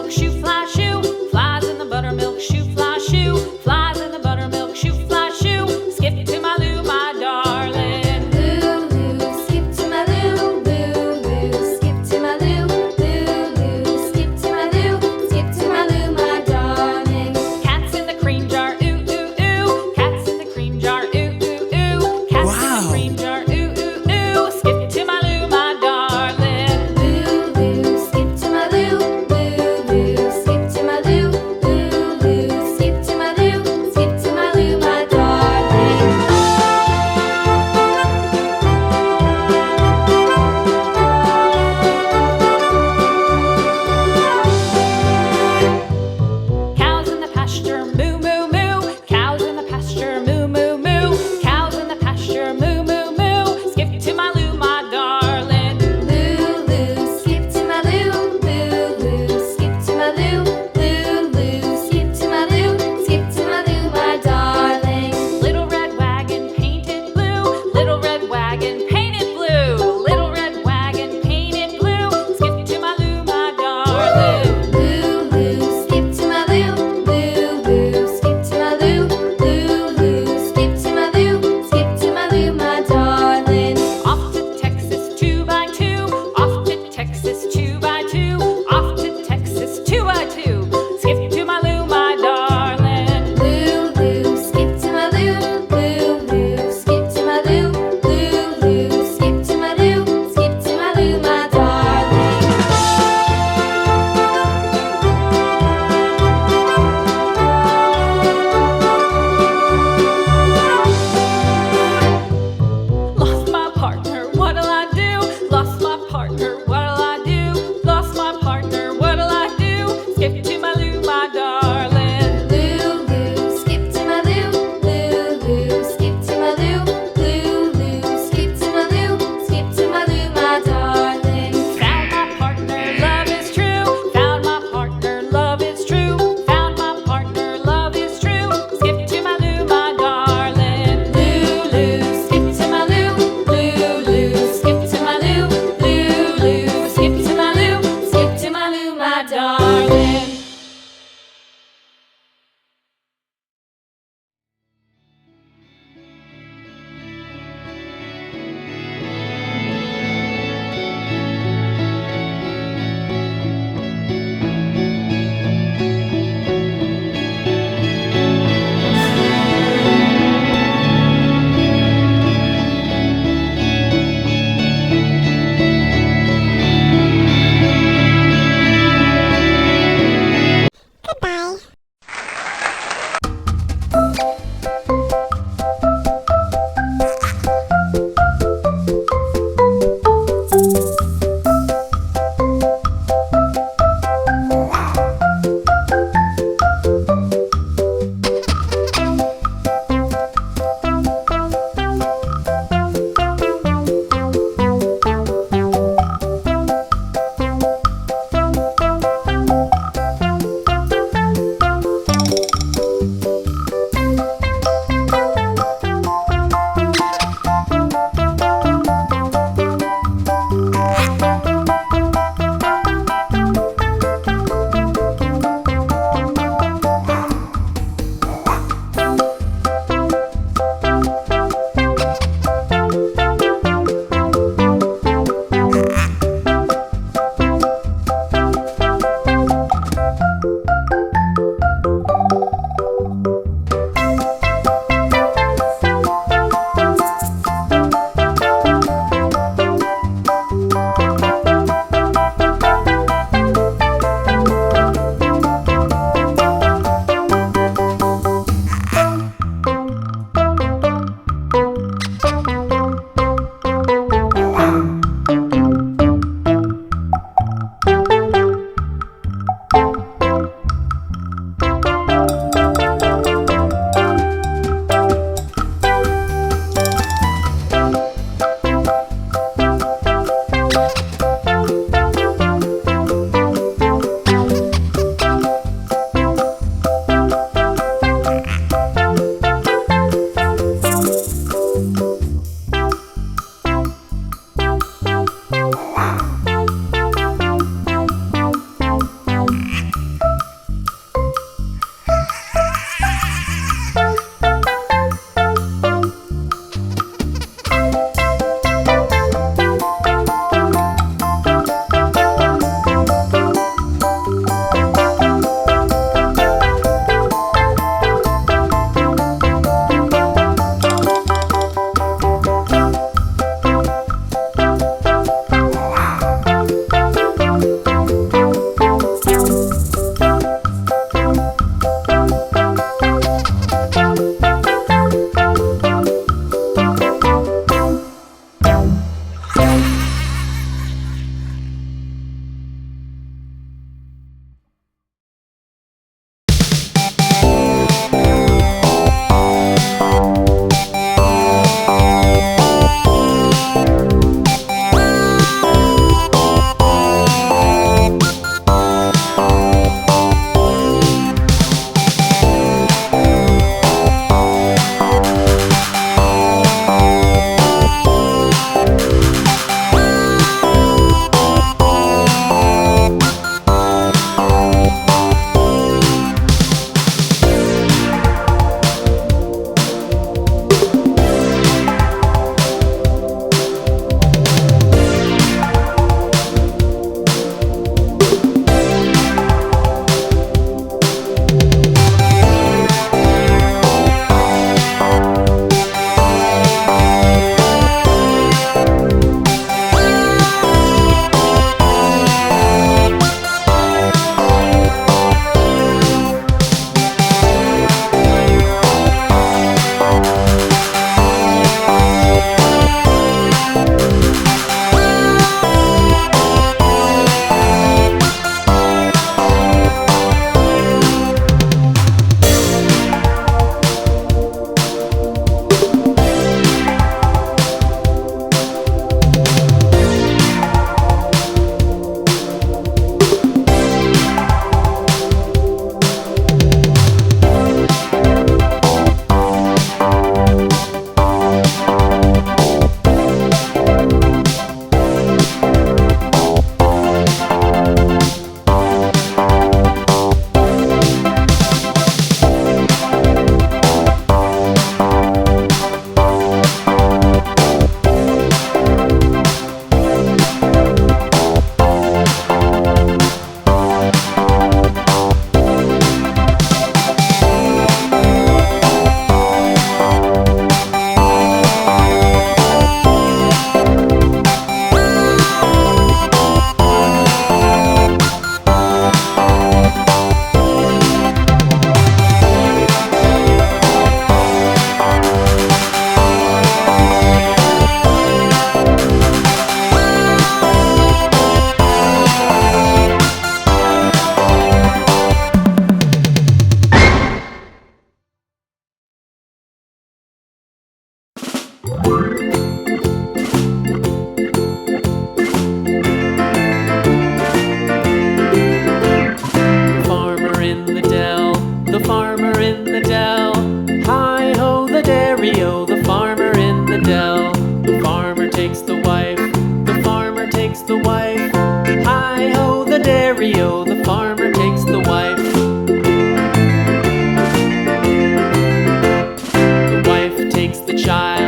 buttermilk shoe, fly shoe. Flies in the buttermilk shoe, fly shoe. Flies in the buttermilk shoe, fly shoe. Skip to my Lou, my darling. Lou, skip to my Lou, Lou, skip to my Lou, Lou, skip to my Lou, skip to my Lou, my darling. Cats in the cream jar, ooh, ooh, ooh. Cats in the cream jar, ooh, ooh, ooh. Cats in the cream jar, ooh, ooh, ooh. Skip to my Lou, my darling. Lou, skip to my Lou, Lou, skip to my Lou, Lou, skip to my Lou, skip to my Lou, my darling. Cows in the pasture, moo, moo, moo. Cows in the pasture, moo, moo, moo. Cows in the pasture, moo, moo, moo. Skip to my Lou, my darling. Lou, skip to my Lou, Lou, skip to my Lou, Lou, skip to my Lou, skip to my Lou, my darling. Little red wagon painted blue. Little red wagon painted blue. Little red wagon painted blue. Skip to my Lou, my darling. Lou, skip to my Lou, Lou, skip to my Lou, Lou, skip to my Lou, skip to my Lou, my darling. Off to Texas 2x2. Off to Texas 2x2. Off to Texas 2x2. Skip to my Lou, my darling. Lou, skip to my Lou, Lou, skip to my Lou, Lou, skip to my Lou, skip to my Lou, my darling. Lost my partner, what'll I do? Lost my partner, what'll I do? Lost my partner, what'll I do? Skip to my Lou, my darling. Lou, skip to my Lou, Lou, skip to my Lou, Lou, skip to my Lou, skip to my Lou, my darling. Found my partner, love is true. Found my partner, love is true. Found my partner, love is true. Skip to my Lou, my darling. Lou, skip to my Lou, Lou, skip to my Lou, Lou, skip to my Lou, skip to my Lou, my darling. seeks the child.